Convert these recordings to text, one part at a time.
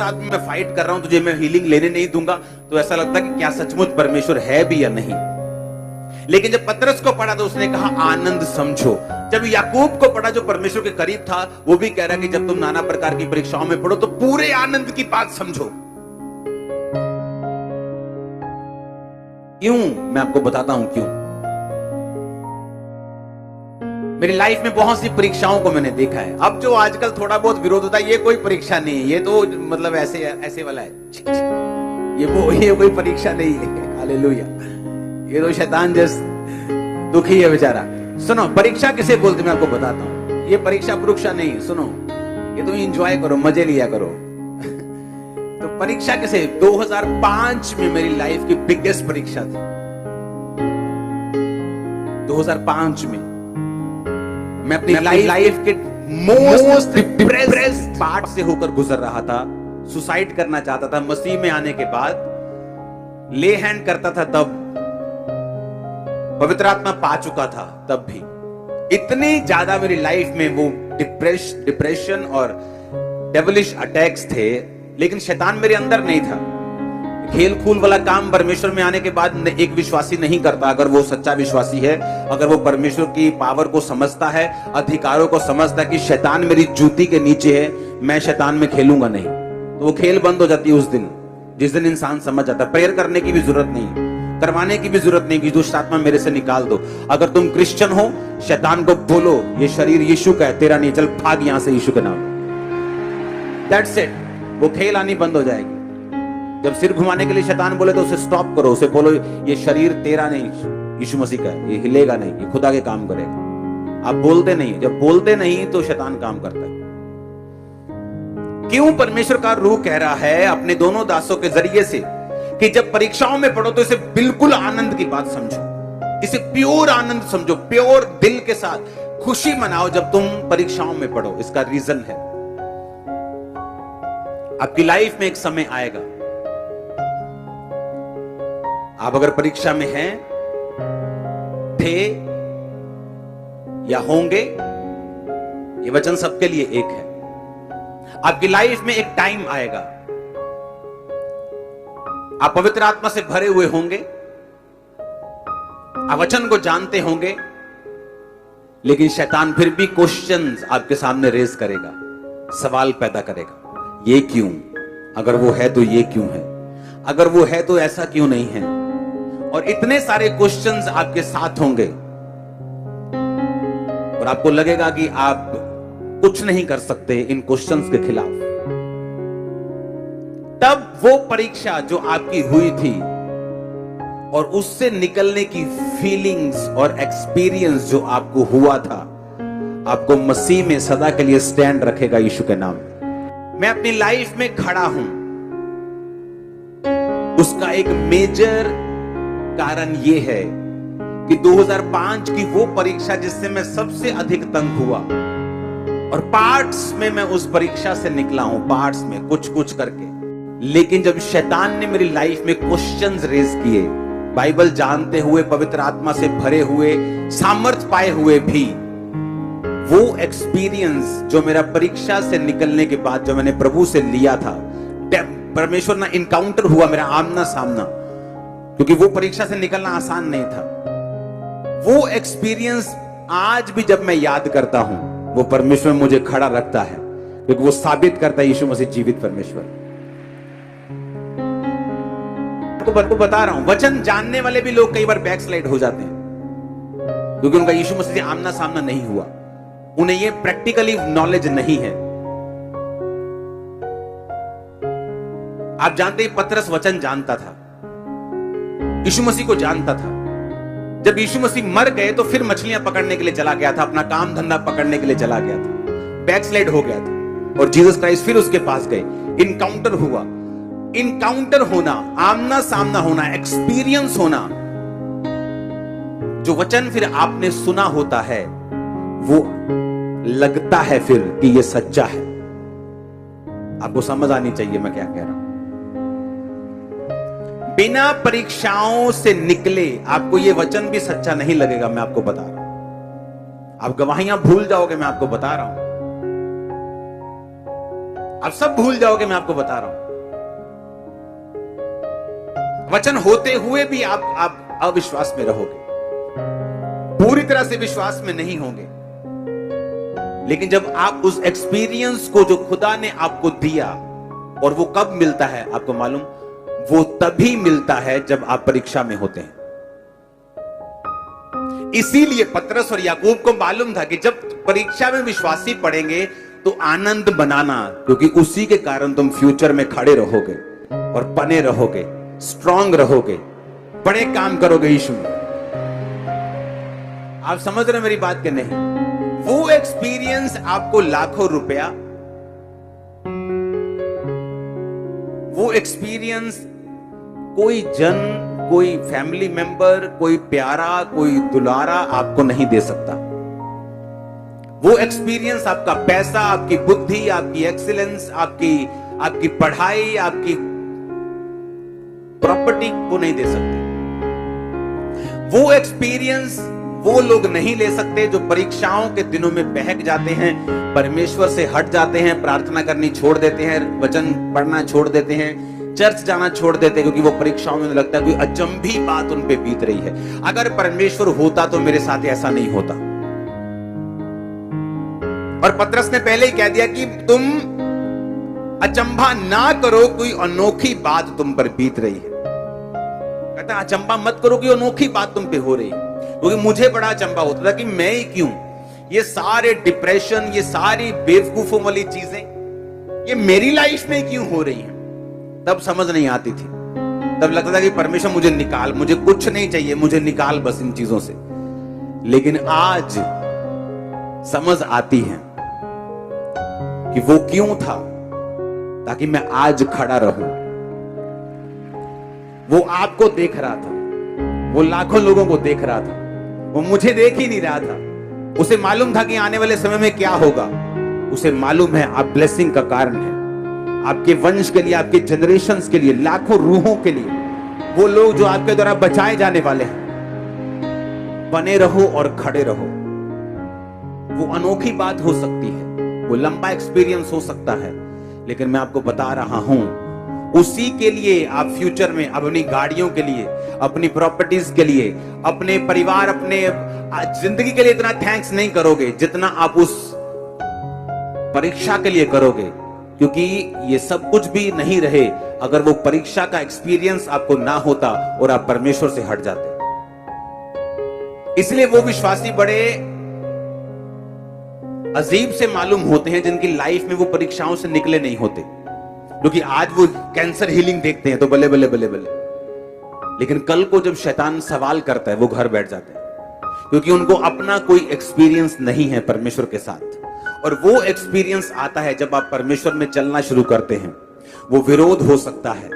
आदमी मैं फाइट कर रहा हूं, तुझे मैं हीलिंग लेने नहीं दूंगा, तो ऐसा लगता कि क्या सचमुच परमेश्वर है भी या नहीं। लेकिन जब पतरस को पढ़ा तो उसने कहा आनंद समझो। जब याकूब को पढ़ा जो परमेश्वर के करीब था, वो भी कह रहा कि जब तुम नाना प्रकार की परीक्षाओं में पढ़ो तो पूरे आनंद की बात समझो। क्यों? मैं आपको बताता हूं क्यों। मेरी लाइफ में बहुत सी परीक्षाओं को मैंने देखा है। अब जो आजकल थोड़ा बहुत विरोध होता है, ये कोई परीक्षा नहीं है, ये तो मतलब ऐसे ऐसे वाला है, ये कोई परीक्षा नहीं है। हालेलुया। ये तो शैतान जैसा दुखी है बेचारा। सुनो, परीक्षा किसे बोलते मैं आपको बताता हूं। ये परीक्षा परीक्षा नहीं, सुनो, ये तो एंजॉय करो, मजे लिया करो। तो परीक्षा किसे? 2005 में मेरी लाइफ की बिगेस्ट परीक्षा थी। 2005 में मैं अपनी लाइफ के मोस्ट डिप्रेस्ड पार्ट से होकर गुजर रहा था। सुसाइड करना चाहता था। मसीह में आने के बाद ले हैंड करता था, तब पवित्र आत्मा पा चुका था, तब भी इतनी ज्यादा मेरी लाइफ में वो डिप्रेशन और डेविलिश अटैक्स थे, लेकिन शैतान मेरे अंदर नहीं था। खेल कूल वाला काम परमेश्वर में आने के बाद एक विश्वासी नहीं करता। अगर वो सच्चा विश्वासी है, अगर वो परमेश्वर की पावर को समझता है, अधिकारों को समझता है कि शैतान मेरी जूती के नीचे है, मैं शैतान में खेलूंगा नहीं, तो वो खेल बंद हो जाती है उस दिन, जिस दिन इंसान समझ जाता है। प्रेयर करने की भी जरूरत नहीं, करवाने की भी जरूरत नहीं कि दुष्ट आत्मा मेरे से निकाल दो। अगर तुम क्रिश्चियन हो, शैतान को बोलो ये शरीर यीशु का है, तेरा नहीं, चल भाग यहां से यीशु के नाम। That's it. वो खेल आनी बंद हो जाएगी। जब सिर घुमाने के लिए शैतान बोले तो उसे स्टॉप करो, उसे बोलो ये शरीर तेरा नहीं, यीशु मसीह का है, ये हिलेगा नहीं, ये खुदा के काम करेगा। आप बोलते नहीं, जब बोलते नहीं तो शैतान काम करता है। क्यों परमेश्वर का रूह कह रहा है अपने दोनों दासों के जरिए से कि जब परीक्षाओं में पढ़ो तो इसे बिल्कुल आनंद की बात समझो, इसे प्योर आनंद समझो, प्योर दिल के साथ खुशी मनाओ जब तुम परीक्षाओं में पढ़ो। इसका रीजन है, आपकी लाइफ में एक समय आएगा, आप अगर परीक्षा में हैं, थे या होंगे, ये वचन सबके लिए एक है। आपकी लाइफ में एक टाइम आएगा, आप पवित्र आत्मा से भरे हुए होंगे, आप वचन को जानते होंगे, लेकिन शैतान फिर भी क्वेश्चंस आपके सामने रेज करेगा, सवाल पैदा करेगा। ये क्यों? अगर वो है तो ये क्यों है? अगर वो है तो ऐसा क्यों नहीं है? और इतने सारे क्वेश्चंस आपके साथ होंगे और आपको लगेगा कि आप कुछ नहीं कर सकते इन क्वेश्चंस के खिलाफ। तब वो परीक्षा जो आपकी हुई थी और उससे निकलने की फीलिंग्स और एक्सपीरियंस जो आपको हुआ था, आपको मसीह में सदा के लिए स्टैंड रखेगा यीशु के नाम। मैं अपनी लाइफ में खड़ा हूं, उसका एक मेजर कारण यह है कि 2005 की वो परीक्षा जिससे मैं सबसे अधिक तंग हुआ, और पार्ट्स में मैं उस परीक्षा से निकला हूं, पार्ट्स में कुछ कुछ करके। लेकिन जब शैतान ने मेरी लाइफ में क्वेश्चंस रेज किए, बाइबल जानते हुए, पवित्र आत्मा से भरे हुए, सामर्थ पाए हुए भी, वो एक्सपीरियंस जो मेरा परीक्षा से निकलने के बाद जो मैंने प्रभु से लिया था, परमेश्वर ना इनकाउंटर हुआ, मेरा आमना सामना, क्योंकि वो परीक्षा से निकलना आसान नहीं था। वो एक्सपीरियंस आज भी जब मैं याद करता हूं, वो परमेश्वर मुझे खड़ा रखता है, क्योंकि वो साबित करता है यीशु मसीह जीवित परमेश्वर। आपको बता रहा हूं, वचन जानने वाले भी लोग कई बार बैकस्लाइड हो जाते हैं, क्योंकि उनका यीशु मसीह से आमना सामना नहीं हुआ, उन्हें ये प्रैक्टिकली नॉलेज नहीं है। आप जानते हैं पतरस वचन जानता था, यीशु मसीह को जानता था। जब यीशु मसीह मर गए तो फिर मछलियां पकड़ने के लिए चला गया था, अपना काम धंधा पकड़ने के लिए चला गया था, बैकस्लाइड हो गया था, और जीसस क्राइस्ट फिर उसके पास गए, इनकाउंटर हुआ। इनकाउंटर होना, आमना सामना होना, एक्सपीरियंस होना, जो वचन फिर आपने सुना होता है, वो लगता है फिर कि ये सच्चा है। आपको समझ आनी चाहिए मैं क्या कह रहा हूं। बिना परीक्षाओं से निकले आपको ये वचन भी सच्चा नहीं लगेगा, मैं आपको बता रहा हूं। आप गवाहियां भूल जाओगे, मैं आपको बता रहा हूं। आप सब भूल जाओगे, मैं आपको बता रहा हूं। वचन होते हुए भी आप अविश्वास में रहोगे, पूरी तरह से विश्वास में नहीं होंगे। लेकिन जब आप उस एक्सपीरियंस को जो खुदा ने आपको दिया, और वो कब मिलता है आपको मालूम, वो तभी मिलता है जब आप परीक्षा में होते हैं। इसीलिए पतरस और याकूब को मालूम था कि जब परीक्षा में विश्वासी पड़ेंगे तो आनंद बनाना, क्योंकि उसी के कारण तुम फ्यूचर में खड़े रहोगे और बने रहोगे, स्ट्रांग रहोगे, बड़े काम करोगे यीशु में। आप समझ रहे मेरी बात के नहीं? वो एक्सपीरियंस आपको लाखों रुपया, वो एक्सपीरियंस कोई जन, कोई फैमिली मेंबर, कोई प्यारा, कोई दुलारा आपको नहीं दे सकता। वो एक्सपीरियंस आपका पैसा, आपकी बुद्धि, आपकी एक्सीलेंस, आपकी पढ़ाई, आपकी प्रॉपर्टी को नहीं दे सकते। वो एक्सपीरियंस वो लोग नहीं ले सकते जो परीक्षाओं के दिनों में बहक जाते हैं, परमेश्वर से हट जाते हैं, प्रार्थना करनी छोड़ देते हैं, वचन पढ़ना छोड़ देते हैं, चर्च जाना छोड़ देते हैं, क्योंकि वो परीक्षाओं में लगता है कोई अचंभी बात उन पे बीत रही है। अगर परमेश्वर होता तो मेरे साथ ऐसा नहीं होता। और पतरस ने पहले ही कह दिया कि तुम अचंभा ना करो, कोई अनोखी बात तुम पर बीत रही है। कहता है अचंभा मत करो कि अनोखी बात तुम पे हो रही है। क्योंकि मुझे बड़ा अचंभा होता था कि मैं ही क्यों, ये सारे डिप्रेशन, ये सारी बेवकूफों वाली चीजें ये मेरी लाइफ में क्यों हो रही हैं। तब समझ नहीं आती थी, तब लगता था कि परमेश्वर मुझे निकाल, मुझे कुछ नहीं चाहिए, मुझे निकाल बस इन चीजों से। लेकिन आज समझ आती है कि वो क्यों था, ताकि मैं आज खड़ा रहूं। वो आपको देख रहा था, वो लाखों लोगों को देख रहा था, वो मुझे देख ही नहीं रहा था। उसे मालूम था कि आने वाले समय में क्या होगा। उसे मालूम है आप ब्लेसिंग का कारण है, आपके वंश के लिए, आपके जनरेशंस के लिए, लाखों रूहों के लिए, वो लोग जो आपके द्वारा बचाए जाने वाले हैं। बने रहो और खड़े रहो। वो अनोखी बात हो सकती है, वो लंबा एक्सपीरियंस हो सकता है, लेकिन मैं आपको बता रहा हूं, उसी के लिए आप फ्यूचर में अपनी गाड़ियों के लिए, अपनी प्रॉपर्टीज के लिए, अपने परिवार, अपने जिंदगी के लिए इतना थैंक्स नहीं करोगे जितना आप उस परीक्षा के लिए करोगे। क्योंकि ये सब कुछ भी नहीं रहे अगर वो परीक्षा का एक्सपीरियंस आपको ना होता और आप परमेश्वर से हट जाते। इसलिए वो विश्वासी बड़े अजीब से मालूम होते हैं जिनकी लाइफ में वो परीक्षाओं से निकले नहीं होते। क्योंकि आज वो कैंसर हीलिंग देखते हैं तो बल्ले बल्ले बल्ले बल्ले, लेकिन कल को जब शैतान सवाल करता है वो घर बैठ जाते हैं, क्योंकि उनको अपना कोई एक्सपीरियंस नहीं है परमेश्वर के साथ। और वो एक्सपीरियंस आता है जब आप परमेश्वर में चलना शुरू करते हैं। वो विरोध हो सकता है,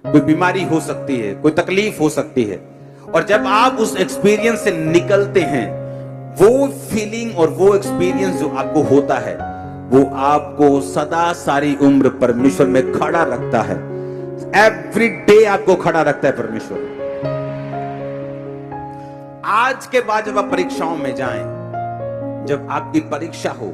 कोई बीमारी हो सकती है, कोई तकलीफ हो सकती है, और जब आप उस एक्सपीरियंस से निकलते हैं, वो फीलिंग और वो एक्सपीरियंस जो आपको होता है, वो आपको सदा सारी उम्र परमेश्वर में खड़ा रखता है। एवरी डे आपको खड़ा रखता है परमेश्वर। आज के बाद जब आप परीक्षाओं में जाएं, जब आपकी परीक्षा हो,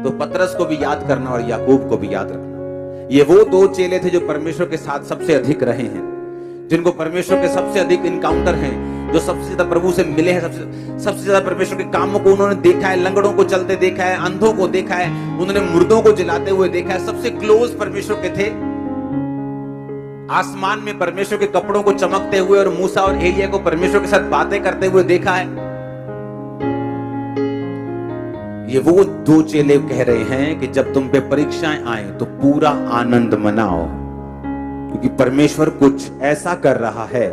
तो पतरस को भी याद करना और याकूब को भी याद रखना। ये वो दो चेले थे जो परमेश्वर के साथ सबसे अधिक रहे हैं, जिनको परमेश्वर के सबसे अधिक इनकाउंटर हैं, जो सबसे ज्यादा प्रभु से मिले हैं, सबसे ज्यादा परमेश्वर के कामों को उन्होंने देखा है, लंगड़ों को चलते देखा है, अंधों को देखा है, उन्होंने मुर्दों को जलाते हुए देखा है, सबसे क्लोज परमेश्वर के थे। आसमान में परमेश्वर के कपड़ों को चमकते हुए और मूसा और एलिया को परमेश्वर के साथ बातें करते हुए देखा है। ये वो दो चेले कह रहे हैं कि जब तुम पे परीक्षाएं आए तो पूरा आनंद मनाओ, क्योंकि परमेश्वर कुछ ऐसा कर रहा है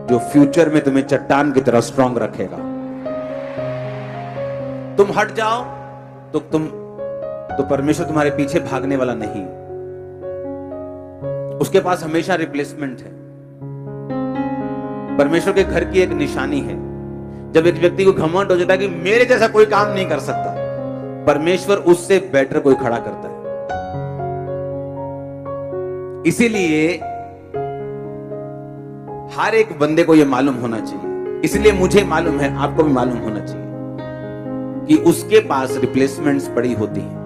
जो फ्यूचर में तुम्हें चट्टान की तरह स्ट्रांग रखेगा। तुम हट जाओ तो परमेश्वर तुम्हारे पीछे भागने वाला नहीं, उसके पास हमेशा रिप्लेसमेंट है। परमेश्वर के घर की एक निशानी है, जब एक व्यक्ति को घमंड हो जाता है कि मेरे जैसा कोई काम नहीं कर सकता, परमेश्वर उससे बेटर कोई खड़ा करता है। इसीलिए हर एक बंदे को यह मालूम होना चाहिए, इसलिए मुझे मालूम है, आपको भी मालूम होना चाहिए कि उसके पास रिप्लेसमेंट्स पड़ी होती हैं।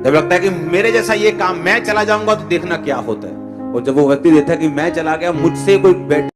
जब लगता है कि मेरे जैसा ये काम मैं चला जाऊंगा तो देखना क्या होता है, और जब वो व्यक्ति देता है कि मैं चला गया, मुझसे कोई